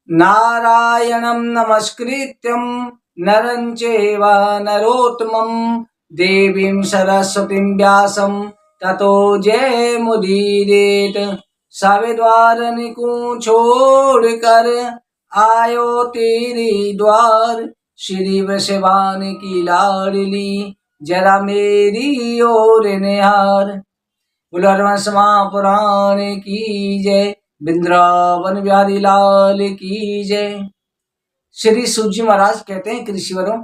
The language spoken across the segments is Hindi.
नारायणं नमस्कृत्यं नरं चैव नरोत्तमं देवीं सरस्वतीं व्यासं ततो जयमुदीरयेत्। सविद्वारनिकूं छोड़कर आयो तेरे द्वार, श्री वृषभान की लाडली जरा मेरी ओर निहार। बोलो हरवंश महापुराण की जय, वृंदावन बिहारी लाल की जय। श्री सूत जी महाराज कहते हैं कि ऋषिवरों,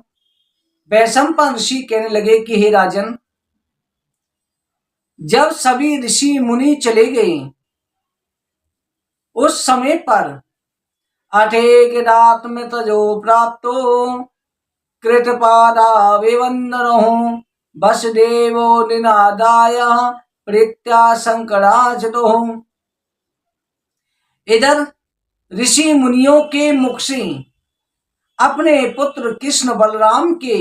वैशंपायन ऋषि कहने लगे कि हे राजन, जब सभी ऋषि मुनि चले गए उस समय पर अठेक रात में तजो प्राप्तो कृतपादा विवंदनो वसुदेवो निनादाय प्रीत्या संकराजतो। इधर ऋषि मुनियों के मुख से अपने पुत्र कृष्ण बलराम के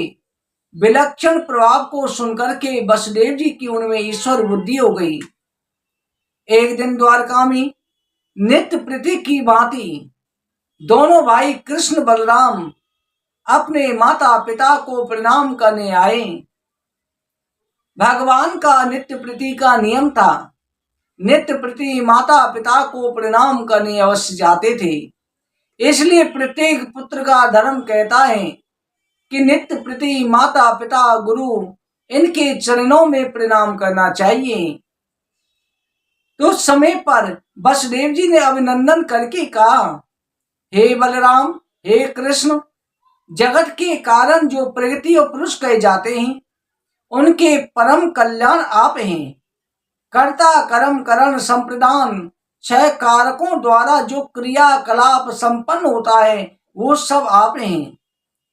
विलक्षण प्रभाव को सुनकर के वसुदेव जी की उनमें ईश्वर बुद्धि हो गई। एक दिन द्वारका में नित्य प्रीति की भांति दोनों भाई कृष्ण बलराम अपने माता पिता को प्रणाम करने आए। भगवान का नित्य प्रीति का नियम था, नित्य प्रति माता पिता को प्रणाम करने अवश्य जाते थे। इसलिए प्रत्येक पुत्र का धर्म कहता है कि नित्य प्रति माता पिता गुरु इनके चरणों में प्रणाम करना चाहिए। तो उस समय पर वसुदेव जी ने अभिनंदन करके कहा, हे बलराम, हे कृष्ण, जगत के कारण जो प्रगति और पुरुष कहे जाते हैं उनके परम कल्याण आप हैं। कर्ता कर्म करण संप्रदान छह कारकों द्वारा जो क्रियाकलाप संपन्न होता है वो सब आप हैं।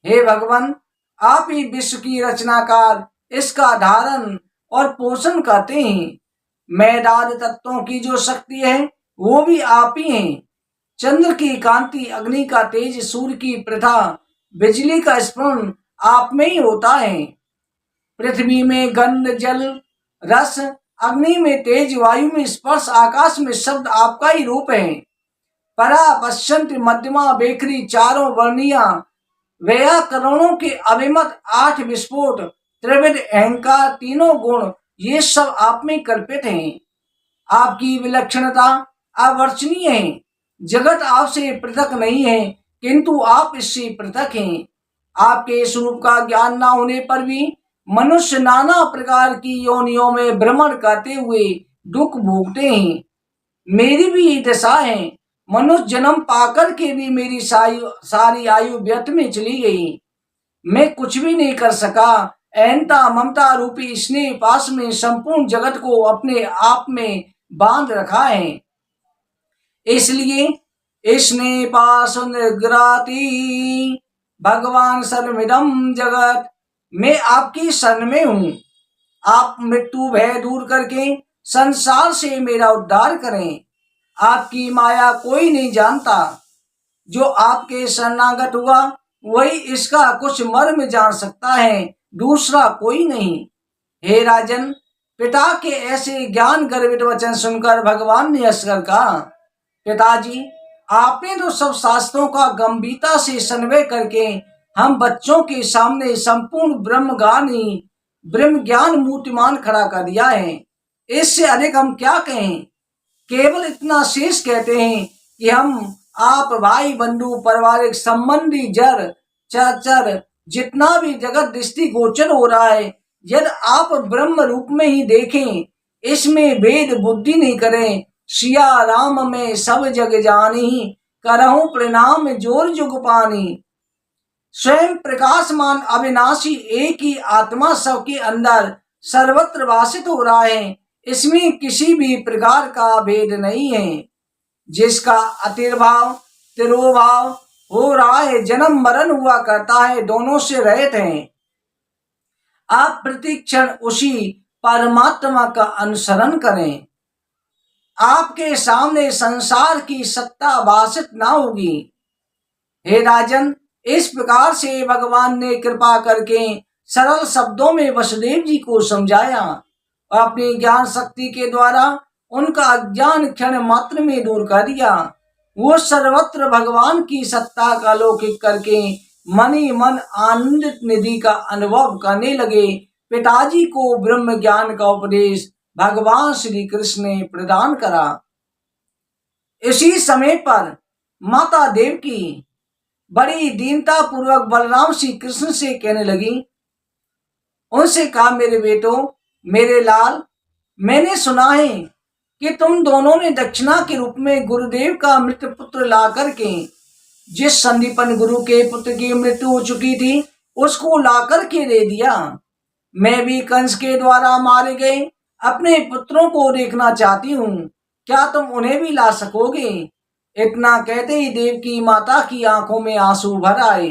हे भगवान, आप ही विश्व की रचनाकार, इसका धारण और पोषण करते हैं। मैदान तत्वों की जो शक्ति है वो भी आप ही हैं। चंद्र की कांति, अग्नि का तेज, सूर्य की प्रथा, बिजली का स्फुरन आप में ही होता है। पृथ्वी में गंध, जल, रस, अग्नि में तेज, वायु में स्पर्श, आकाश में शब्द आपका ही रूप है। परा, पश्चंत, मध्यमा, बेखरी, चारों वर्णिया, व्याकरणों के अभिमत, आठ विस्फोट, त्रिविध अहंकार, तीनों गुण, ये सब आप में कल्पित हैं। आपकी विलक्षणता अवर्चनीय है। जगत आपसे पृथक नहीं है, किंतु आप इससे पृथक हैं। आपके स्वरूप का ज्ञान न होने पर भी मनुष्य नाना प्रकार की योनियों में भ्रमण करते हुए दुख भोगते हैं। मेरी भी यही दशा है। मनुष्य जन्म पाकर के भी मेरी सारी आयु व्यर्थ में चली गई। मैं कुछ भी नहीं कर सका। अहंता ममता रूपी स्नेह पास में संपूर्ण जगत को अपने आप में बांध रखा है। इसलिए स्नेह पास निग्राती भगवान सर्वमिदं जगत, मैं आपकी शरण में हूँ। आप मृत्यु भय दूर करके संसार से मेरा उद्धार करें। आपकी माया कोई नहीं जानता। जो आपके शरणागत हुआ वही इसका कुछ मर्म जान सकता है, दूसरा कोई नहीं। हे राजन, पिता के ऐसे ज्ञान गर्भित वचन सुनकर भगवान ने हंसकर कहा, पिताजी, आपने तो सब शास्त्रों का गंभीरता से संवेद करके हम बच्चों के सामने संपूर्ण ब्रह्म ज्ञान मूर्तिमान खड़ा कर दिया है। इससे अधिक हम क्या कहें। केवल इतना शेष कहते हैं कि हम आप भाई बंधु पारिवारिक संबंधी जड़ चर जितना भी जगत दृष्टि गोचर हो रहा है, यदि आप ब्रह्म रूप में ही देखें, इसमें भेद बुद्धि नहीं करें। सिया राम में सब जग जानी, करहूं प्रणाम जोर जुग पानी। स्वयं प्रकाशमान अविनाशी एक ही आत्मा सबके अंदर सर्वत्र वासित हो रहा है। इसमें किसी भी प्रकार का भेद नहीं है। जिसका अतिर्भाव तिरोभाव हो रहा है, जन्म मरण हुआ करता है, दोनों से रहित हैं। आप प्रतिक्षण उसी परमात्मा का अनुसरण करें। आपके सामने संसार की सत्ता भाषित ना होगी। हे राजन, इस प्रकार से भगवान ने कृपा करके सरल शब्दों में वसुदेव जी को समझाया और अपनी ज्ञान शक्ति के द्वारा उनका अज्ञान क्षण मात्र में दूर कर दिया। वो सर्वत्र भगवान की सत्ता का लौकिक करके मन ही मन आनंदित निधि का अनुभव करने लगे। पिताजी को ब्रह्म ज्ञान का उपदेश भगवान श्री कृष्ण ने प्रदान करा। इसी समय पर माता देवकी बड़ी दीनता पूर्वक बलराम श्री कृष्ण से कहने लगी, उनसे कहा, मेरे बेटो, मेरे लाल, मैंने सुना है कि तुम दोनों ने दक्षिणा के रूप में गुरुदेव का मृत पुत्र ला करके, जिस संदीपन गुरु के पुत्र की मृत्यु हो चुकी थी, उसको ला करके दे दिया। मैं भी कंस के द्वारा मारे गए अपने पुत्रों को देखना चाहती हूँ, क्या तुम उन्हें भी ला सकोगे? इतना कहते ही देवकी माता की आंखों में आंसू भर आए।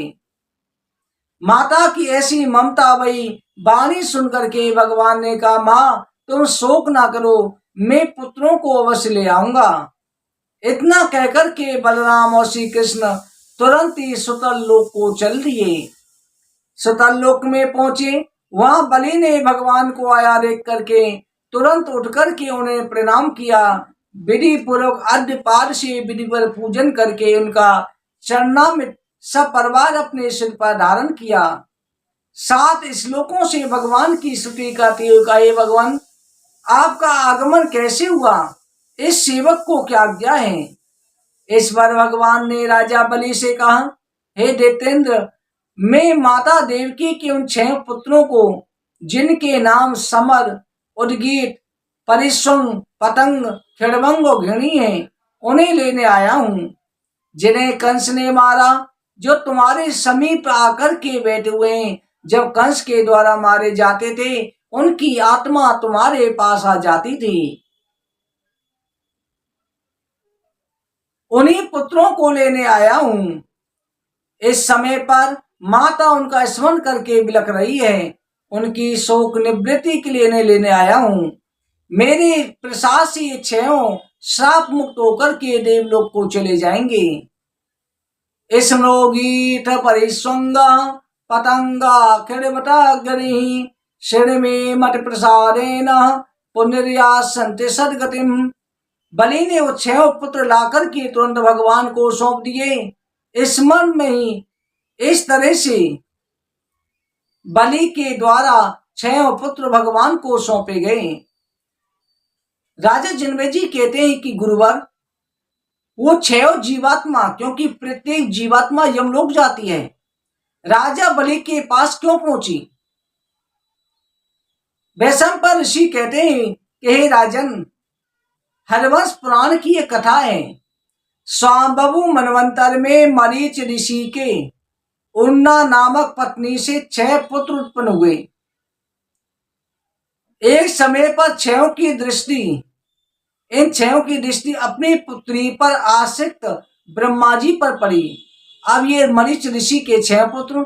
माता की ऐसी ममता भई वाणी सुनकर के भगवान ने कहा, माँ तुम शोक ना करो, मैं पुत्रों को अवश्य ले आऊंगा। इतना कहकर के बलराम और श्री कृष्ण तुरंत ही सुतल लोक को चल दिए। सुतल लोक में पहुंचे, वहां बलि ने भगवान को आया देख करके तुरंत उठ करके उन्हें प्रणाम किया। विधि पूर्वक अर्घ्यपाद से विधिवर पूजन करके उनका चरणामृत सब परिवार अपने सिर पर धारण किया। 7 श्लोकों से भगवान की स्तुति करते हुए कहा, हे भगवान, आपका आगमन कैसे हुआ? इस सेवक को क्या आज्ञा है? इस पर भगवान ने राजा बलि से कहा, हे दैत्येंद्र, मैं माता देवकी के उन 6 पुत्रों को, जिनके नाम समर, उद्गीत, परिश्रम, पतंग, खिड़बंग और घृणी है, उन्हें लेने आया हूँ, जिन्हें कंस ने मारा, जो तुम्हारे समीप आकर के बैठे हुए हैं। जब कंस के द्वारा मारे जाते थे, उनकी आत्मा तुम्हारे पास आ जाती थी। उन्हीं पुत्रों को लेने आया हूँ। इस समय पर माता उनका स्मरण करके बिलख रही है। उनकी शोक निवृत्ति के लिए लेने आया हूँ। मेरे प्रसाद से ये 6 श्राप मुक्त होकर के देवलोक को चले जाएंगे। स्मृगीत परिस्वंगा पतंगा खिड़बटा गणि क्षण में मठ प्रसादेन पुनर्या संति सदगतिम। बलि ने वो 6 पुत्र लाकर के तुरंत भगवान को सौंप दिए। स्मरण में ही इस तरह से बलि के द्वारा 6 पुत्र भगवान को सौंपे गए। राजा जनमेजय कहते हैं कि गुरुवर, वो 6 जीवात्मा, क्योंकि प्रत्येक जीवात्मा यमलोक जाती है, राजा बलि के पास क्यों पहुंची? वैशंपायन ऋषि कहते हैं कि हे राजन, हरवंश पुराण की एक कथा है। स्वांबभु मनवंतर में मरीच ऋषि के उन्ना नामक पत्नी से 6 पुत्र उत्पन्न हुए। एक समय पर 6 की दृष्टि, इन 6 की दृष्टि अपनी पुत्री पर आसक्त ब्रह्मा जी पर पड़ी। अब ये मरीच ऋषि के 6 पुत्र,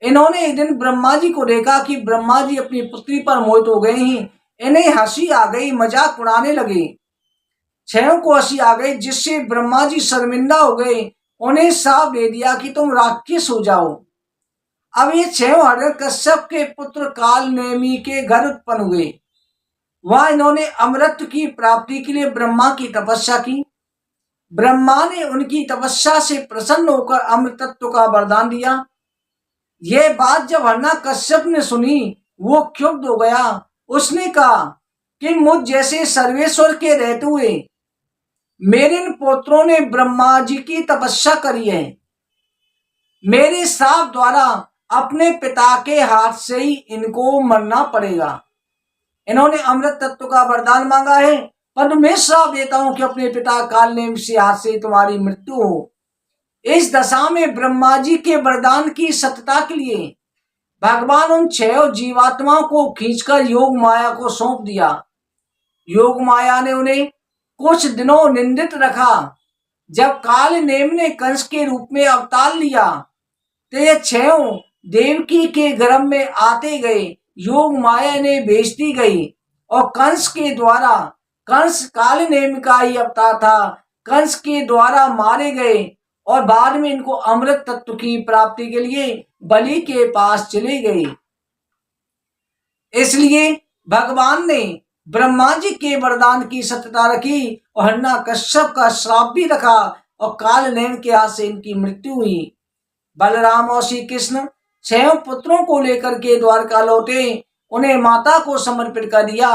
इन्होंने एक दिन ब्रह्मा जी को देखा कि ब्रह्मा जी अपनी पुत्री पर मोहित हो गए हैं। इन्हें हंसी आ गई, मजाक उड़ाने लगे। 6 को हंसी आ गई, जिससे ब्रह्मा जी शर्मिंदा हो गए। उन्हें साफ दे दिया कि तुम राक्षस हो जाओ। अब ये 6 हिरण्यकश्यप के पुत्र काल नेमी के घर उत्पन्न हुए। वहां इन्होंने अमृत की प्राप्ति के लिए ब्रह्मा की तपस्या की। ब्रह्मा ने उनकी तपस्या से प्रसन्न होकर अमृतत्व का वरदान दिया। यह बात जब हिरण्यकश्यप ने सुनी, वो क्षुब्ध हो गया। उसने कहा कि मुझ जैसे सर्वेश्वर के रहते हुए मेरे इन पुत्रों ने ब्रह्मा जी की तपस्या करी है। मेरे श्राप द्वारा अपने पिता के हाथ से ही इनको मरना पड़ेगा। इन्होंने अमृत तत्व का वरदान मांगा है, पर मैं श्राप देता हूं कि अपने पिता कालनेम से हाथ से तुम्हारी मृत्यु हो। इस दशा में ब्रह्मा जी के वरदान की सत्यता के लिए भगवान उन 6 जीवात्माओं को खींचकर योग माया को सौंप दिया। योग माया ने उन्हें कुछ दिनों निंदित रखा। जब काल नेम ने कंस के रूप में अवतार लिया, तो ये 6 देवकी के गर्भ में आते गए। योग माया ने बेचती गई और कंस के द्वारा, कंस काल नेम का ही अवतार था, कंस के द्वारा मारे गए और बाद में इनको अमृत तत्व की प्राप्ति के लिए बलि के पास चले गए। इसलिए भगवान ने ब्रह्मा जी के वरदान की सत्यता रखी और हिरण्यकश्यप का श्राप भी रखा और कालनेम के हाथ से इनकी मृत्यु हुई। बलराम और श्री कृष्ण 6 पुत्रों को लेकर के द्वारका लौटे, उन्हें माता को समर्पित कर दिया।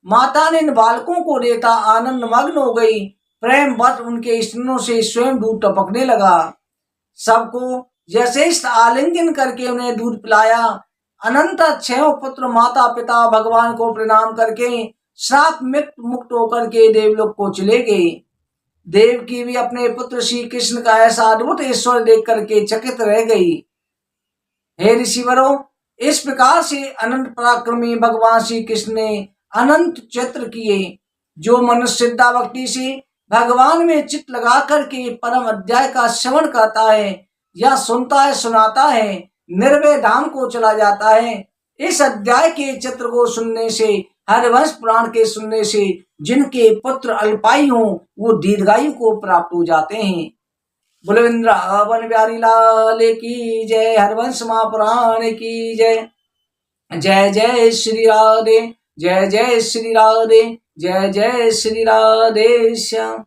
माता ने इन बालकों को देखा, आनंद मग्न हो गई, प्रेम बस उनके स्तनों से स्वयं दूध टपकने लगा। सबको जैसे इष्ट आलिंगन करके उन्हें दूध पिलाया। अनंत 6 पुत्र माता पिता भगवान को प्रणाम करके श्राप मुक्त होकर के देवलोक को चले गए। देवकी भी अपने पुत्र श्री कृष्ण का ऐसा अद्भुत ईश्वर देख करके चकित रह गई। हे ऋषिवरों, इस प्रकार से अनंत पराक्रमी भगवान श्री कृष्ण ने अनंत चित्र किए। जो मनुष्य श्रद्धा भक्ति से भगवान में चित्त लगा करके परम अध्याय का श्रवण करता है या सुनता है सुनाता है, निर्भय धाम को चला जाता है। इस अध्याय के चित्र को सुनने से, हरिवंश पुराण के सुनने से जिनके पुत्र अल्पायु हों वो दीर्घायु को प्राप्त हो जाते हैं। बोलो वृंदावन बिहारी लाल की जय, हरिवंश महापुराण की जय। जय जय श्री राधे, जय जय श्री राधे, जय जय श्री राधे श्याम।